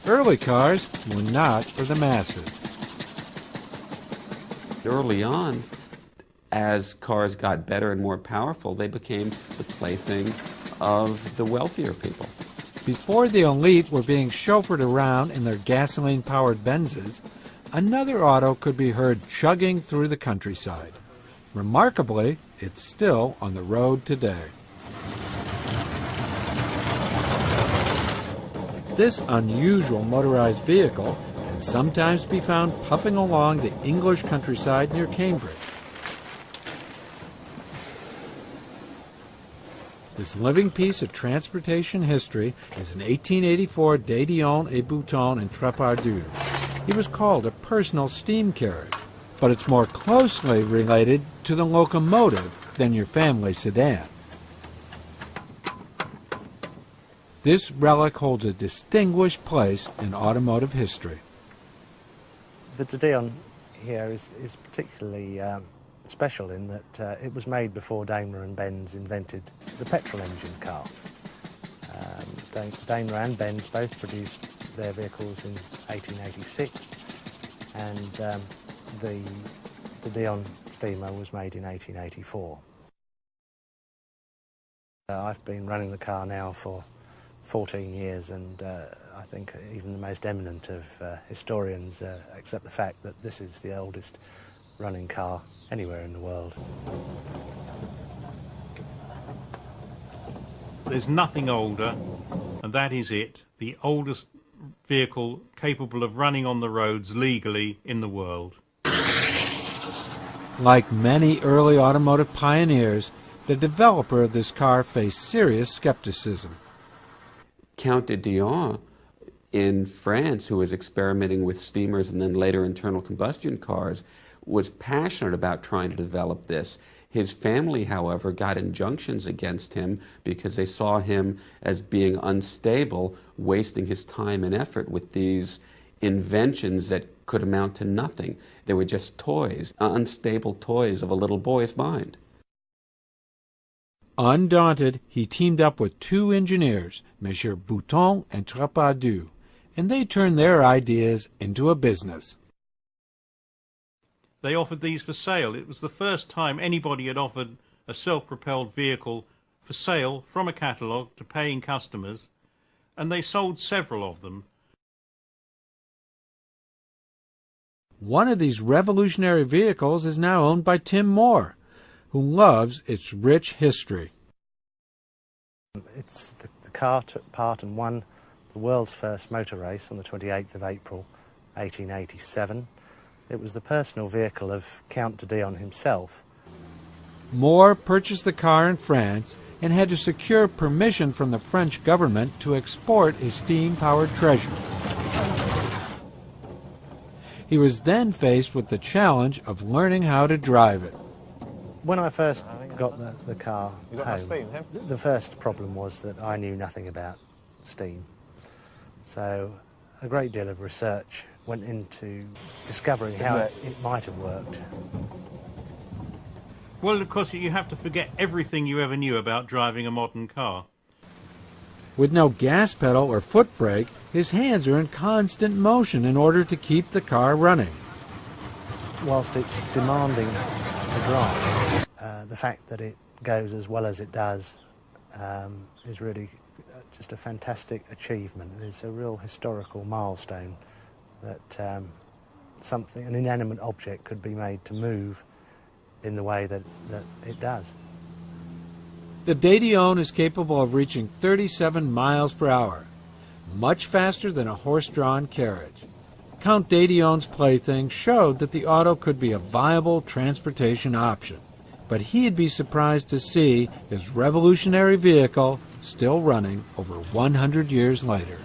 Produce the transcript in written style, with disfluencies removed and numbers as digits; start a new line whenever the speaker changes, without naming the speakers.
Early cars were not for the masses.
Early on, as cars got better and more powerful, they became the plaything of the wealthier people.
Before the elite were being chauffeured around in their gasoline-powered Benzes, another auto could be heard chugging through the countryside. Remarkably, it's still on the road today. This unusual motorized vehicle can sometimes be found puffing along the English countryside near Cambridge. This living piece of transportation history is an 1884 Dédion et Bouton in Trapardou. It was called a personal steam carriage, but it's more closely related to the locomotive than your family sedan. This relic holds a distinguished place in automotive history.
The Dédion here is particularly special in that it was made before Daimler and Benz invented the petrol engine car. Daimler and Benz both produced their vehicles in 1886, and the Dédion steamer was made in 1884. I've been running the car now for 14 years, and I think even the most eminent of historians accept the fact that this is the oldest running car anywhere in the world.
There's nothing older, and that is it, the oldest vehicle capable of running on the roads legally in the world.
Like many early automotive pioneers, the developer of this car faced serious skepticism.
Count de Dion in France, who was experimenting with steamers and then later internal combustion cars, was passionate about trying to develop this. His family, however, got injunctions against him because they saw him as being unstable, wasting his time and effort with these inventions that could amount to nothing. They were just toys, unstable toys of a little boy's mind.
Undaunted, he teamed up with two engineers, Messieurs Bouton and Trapardou, and they turned their ideas into a business.
They offered these for sale. It was the first time anybody had offered a self-propelled vehicle for sale from a catalogue to paying customers, and they sold several of them.
One of these revolutionary vehicles is now owned by Tim Moore, who loves its rich history.
The car took part and won the world's first motor race on the 28th of April 1887. It was the personal vehicle of Count de Dion himself.
Moore purchased the car in France and had to secure permission from the French government to export his steam-powered treasure. He was then faced with the challenge of learning how to drive it.
When I first got the car home, the first problem was that I knew nothing about steam. So a great deal of research went into discovering how it might have worked.
Well, of course, you have to forget everything you ever knew about driving a modern car.
With no gas pedal or foot brake, his hands are in constant motion in order to keep the car running.
Whilst it's demanding to drive, the fact that it goes as well as it does is really just a fantastic achievement. It's a real historical milestone that an inanimate object could be made to move in the way that it does.
The Dédion is capable of reaching 37 miles per hour, much faster than a horse-drawn carriage. Count Dédion's plaything showed that the auto could be a viable transportation option, but he'd be surprised to see his revolutionary vehicle still running over 100 years later.